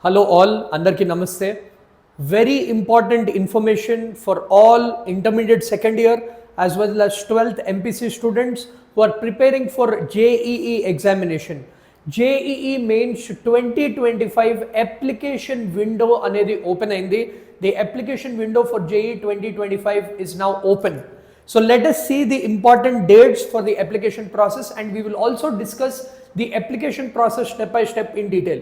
Hello all, Andarki Namaste. Very important information for all intermediate second year as well as 12th MPC students who are preparing for JEE examination. JEE Mains 2025 application window anedi open aindi. The application window for JEE 2025 is now open. So let us see the important dates for the application process, and we will also discuss the application process step by step in detail.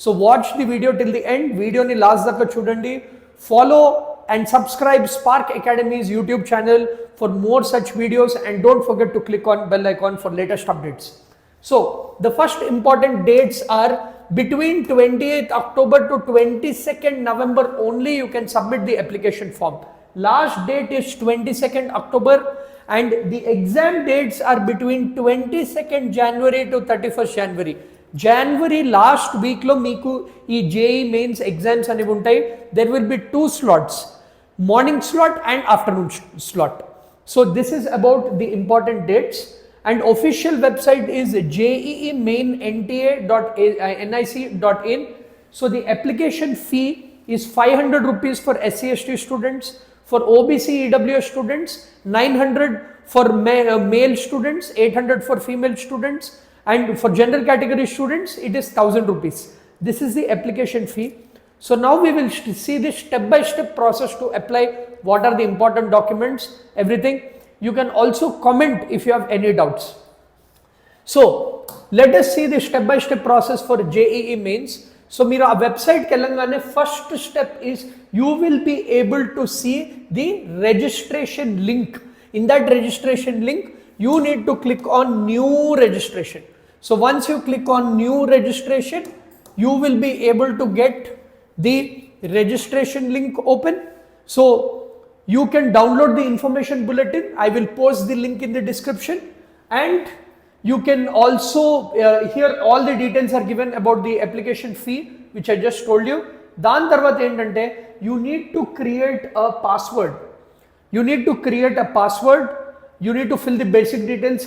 So watch the video till the end. Video ni last daka chudandi. Follow and subscribe Spark Academy's YouTube channel for more such videos, and don't forget to click on bell icon for latest updates. So the first important dates are between 28th October to 22nd November only you can submit the application form. Last date is 22nd October and the exam dates are between 22nd January to 31st January. January last week lo meeku ee JEE Mains exams అనేవి ఉంటాయి. There will be two slots, morning slot and afternoon slot. So this is about the important dates, and official website is jeemainNTA.nic.in. So the application fee is 500 rupees for SC/ST students, for OBC EWS students 900, for male students 800, for female students, and for general category students it is 1000 rupees. This is the application fee. So now we will see the step by step process to apply. What are the important documents, everything. You can also comment if you have any doubts. So let us see the step by step process for JEE Mains. So మీరు ఆ వెబ్సైట్కి వెళ్ళంగానే first step is you will be able to see the registration link. In that registration link you need to click on new registration. So once you click on new registration, you will be able to get the registration link open. So you can download the information bulletin. I will post the link in the description, and you can also here all the details are given about the application fee which I just told you. Dan tarvata endante you need to create a password. You need to create a password. You need to fill the basic details,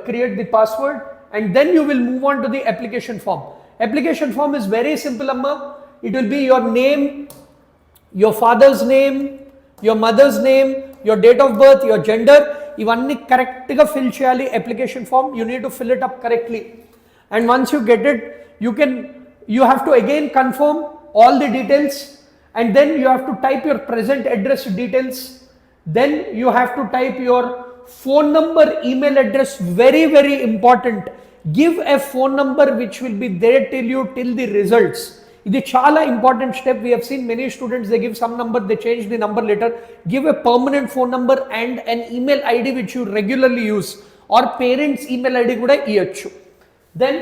create the password, and then you will move on to the application form. Application form is very simple, amma. It will be your name, your father's name, your mother's name, your date of birth, your gender. Ivanni correct ga fill cheyali application form. You need to fill it up correctly, and once you get it, you have to again confirm all the details, and then you have to type your present address details. Then you have to type your phone number, email address. Very very important. Give a phone number which will be there till the results. Idi chala important step. We have seen many students, they give some number, they change the number later. Give a permanent phone number and an email ID which you regularly use, or parents email ID kuda iyachu. Then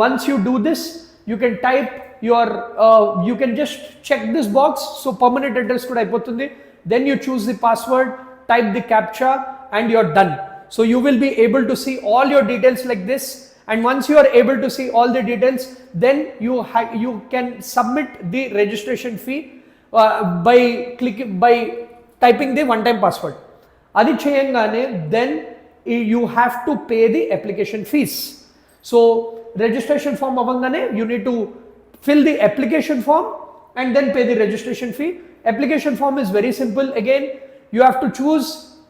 once you do this, you can type your you can just check this box. So permanent address kuda aipotundi. Then you choose the password, type the captcha, and you're done. So you will be able to see all your details like this, and once you are able to see all the details, then you can submit the registration fee by typing the one time password. Adi cheyangane then you have to pay the application fees. So registration form avangane you need to fill the application form and then pay the registration fee. Application form is very simple. Again, you have to choose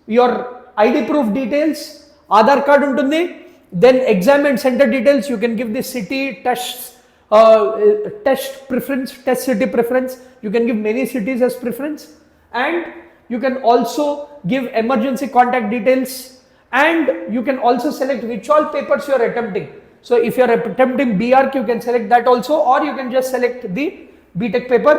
your ID proof details, Aadhaar card untundi, then exam and center details. You can give the city, test preference, test city preference. You can give many cities as preference, and you can also give emergency contact details, and you can also select which all papers you are attempting. So if you are attempting BRQ, you can select that also, or you can just select the BTech paper.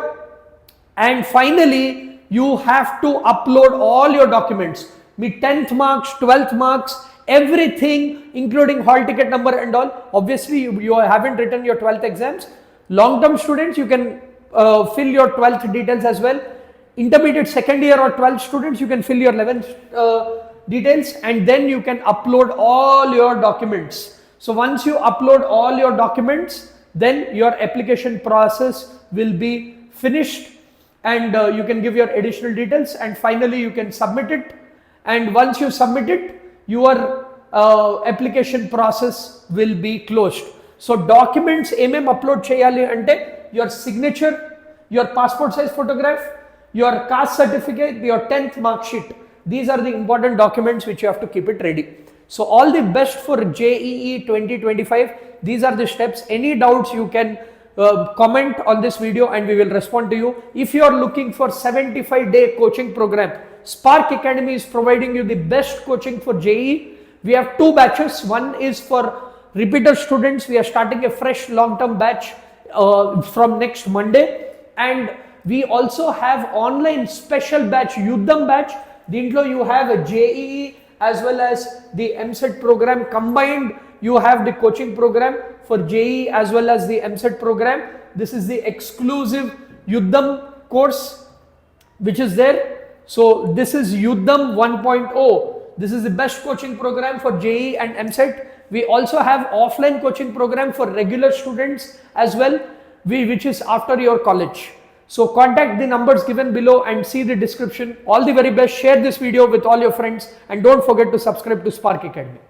And finally you have to upload all your documents, me 10th marks, 12th marks, everything including hall ticket number and all. Obviously you haven't written your 12th exams. Long term students, you can fill your 12th details as well. Intermediate second year or 12th students, you can fill your 11th details, and then you can upload all your documents. So once you upload all your documents, then your application process will be finished, and you can give your additional details, and finally you can submit it. And once you submit it, your application process will be closed. So documents ఏమేం upload చేయాలి అంటే your signature, your passport size photograph, your caste certificate, your 10th mark sheet. These are the important documents which you have to keep it ready. So all the best for JEE 2025. These are the steps. Any doubts you can comment on this video and we will respond to you. If you are looking for 75-day coaching program, Spark Academy is providing you the best coaching for JEE. We have 2 batches. One is for repeater students. We are starting a fresh long-term batch from next Monday, and we also have online special batch, Yuddham batch. Dintlo you have a JEE as well as the MSET program combined. You have the coaching program for JEE as well as the MSET program. This is the exclusive Yuddham course which is there. So this is Yuddham 1.0. This is the best coaching program for JEE and MSET. We also have offline coaching program for regular students as well, which is after your college. So contact the numbers given below and see the description. All the very best. Share this video with all your friends and don't forget to subscribe to Spark Academy.